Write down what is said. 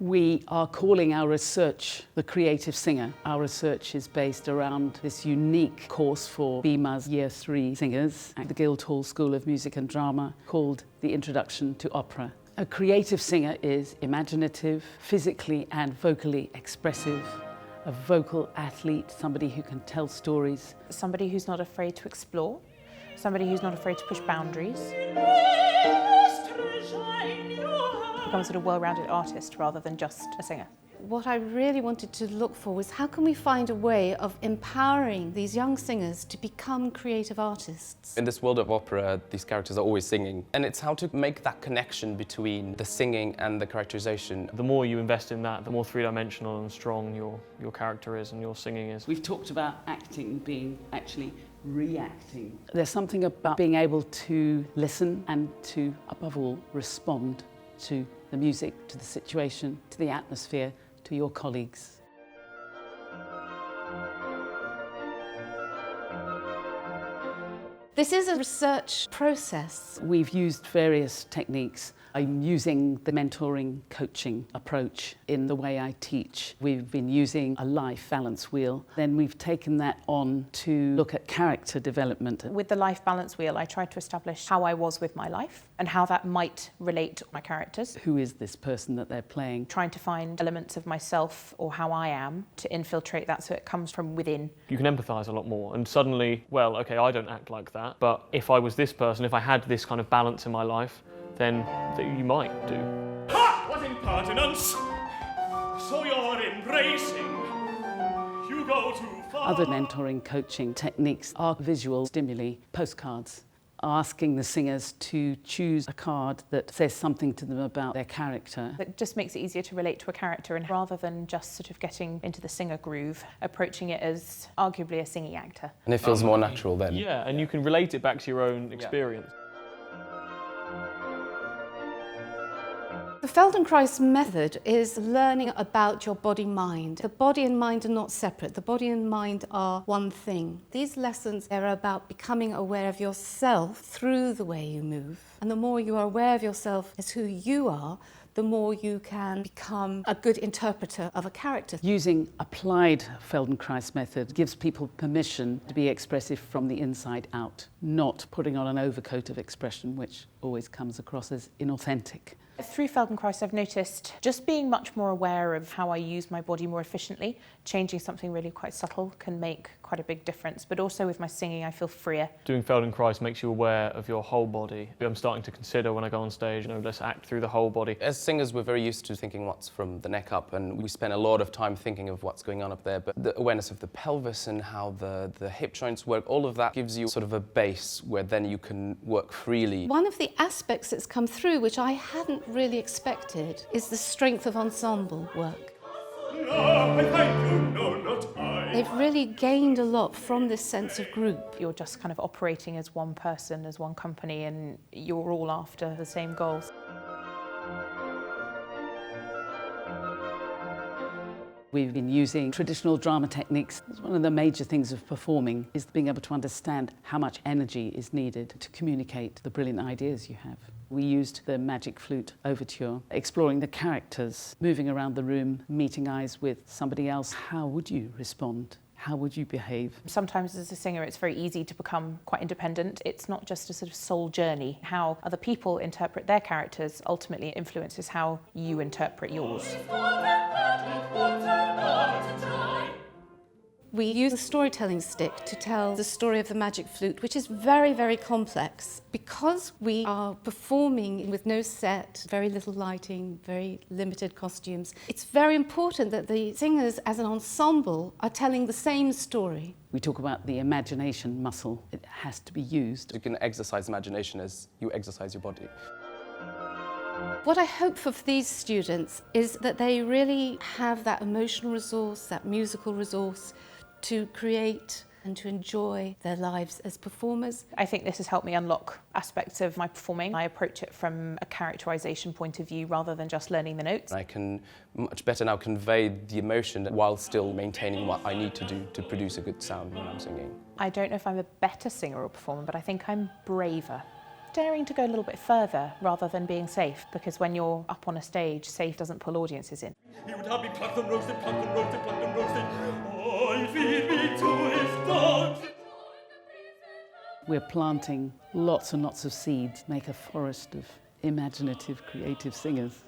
We are calling our research the Creative Singer. Our research is based around this unique course for BMA's Year 3 singers at the Guildhall School of Music and Drama called The Introduction to Opera. A creative singer is imaginative, physically and vocally expressive, a vocal athlete, somebody who can tell stories. Somebody who's not afraid to explore, somebody who's not afraid to push boundaries. Become a sort of well-rounded artist rather than just a singer. What I really wanted to look for was how can we find a way of empowering these young singers to become creative artists. In this world of opera, these characters are always singing, and it's how to make that connection between the singing and the characterization. The more you invest in that, the more three-dimensional and strong your character is and your singing is. We've talked about acting being actually reacting. There's something about being able to listen and to, above all, respond to the music, to the situation, to the atmosphere, to your colleagues. This is a research process. We've used various techniques. I'm using the mentoring coaching approach in the way I teach. We've been using a life balance wheel. Then we've taken that on to look at character development. With the life balance wheel, I tried to establish how I was with my life and how that might relate to my characters. Who is this person that they're playing? Trying to find elements of myself or how I am to infiltrate that so it comes from within. You can empathise a lot more and suddenly, well, okay, I don't act like that, but if I was this person, if I had this kind of balance in my life, then you might do. Ha! What impertinence! So you're embracing. You go too far. Other mentoring coaching techniques are visual stimuli, postcards, asking the singers to choose a card that says something to them about their character. It just makes it easier to relate to a character, and rather than just sort of getting into the singer groove, approaching it as arguably a singing actor. And it feels more natural then. Yeah, and you can relate it back to your own experience. The Feldenkrais Method is learning about your body-mind. The body and mind are not separate. The body and mind are one thing. These lessons are about becoming aware of yourself through the way you move. And the more you are aware of yourself as who you are, the more you can become a good interpreter of a character. Using applied Feldenkrais method gives people permission to be expressive from the inside out, not putting on an overcoat of expression which always comes across as inauthentic. Through Feldenkrais, I've noticed just being much more aware of how I use my body more efficiently. Changing something really quite subtle can make quite a big difference, but also with my singing I feel freer. Doing Feldenkrais makes you aware of your whole body. I'm starting to consider when I go on stage, let's act through the whole body. As singers, we're very used to thinking what's from the neck up, and we spend a lot of time thinking of what's going on up there, but the awareness of the pelvis and how the hip joints work, all of that gives you sort of a base where then you can work freely. One of the aspects that's come through, which I hadn't really expected, is the strength of ensemble work. No, I thank you, no, not I. They've really gained a lot from this sense of group. You're just kind of operating as one person, as one company, and you're all after the same goals. We've been using traditional drama techniques. One of the major things of performing is being able to understand how much energy is needed to communicate the brilliant ideas you have. We used the Magic Flute overture, exploring the characters, moving around the room, meeting eyes with somebody else. How would you respond? How would you behave? Sometimes as a singer it's very easy to become quite independent. It's not just a sort of soul journey. How other people interpret their characters ultimately influences how you interpret yours. We use a storytelling stick to tell the story of the Magic Flute, which is very, very complex. Because we are performing with no set, very little lighting, very limited costumes, it's very important that the singers as an ensemble are telling the same story. We talk about the imagination muscle. It has to be used. You can exercise imagination as you exercise your body. What I hope for these students is that they really have that emotional resource, that musical resource, to create and to enjoy their lives as performers. I think this has helped me unlock aspects of my performing. I approach it from a characterisation point of view rather than just learning the notes. I can much better now convey the emotion while still maintaining what I need to do to produce a good sound when I'm singing. I don't know if I'm a better singer or performer, but I think I'm braver daring to go a little bit further rather than being safe, because when you're up on a stage, safe doesn't pull audiences in. He would have me plucked and roasted, plucked and roasted, plucked and roasted. Oh, he'd feed me to his dogs. We're planting lots and lots of seeds, make a forest of imaginative, creative singers.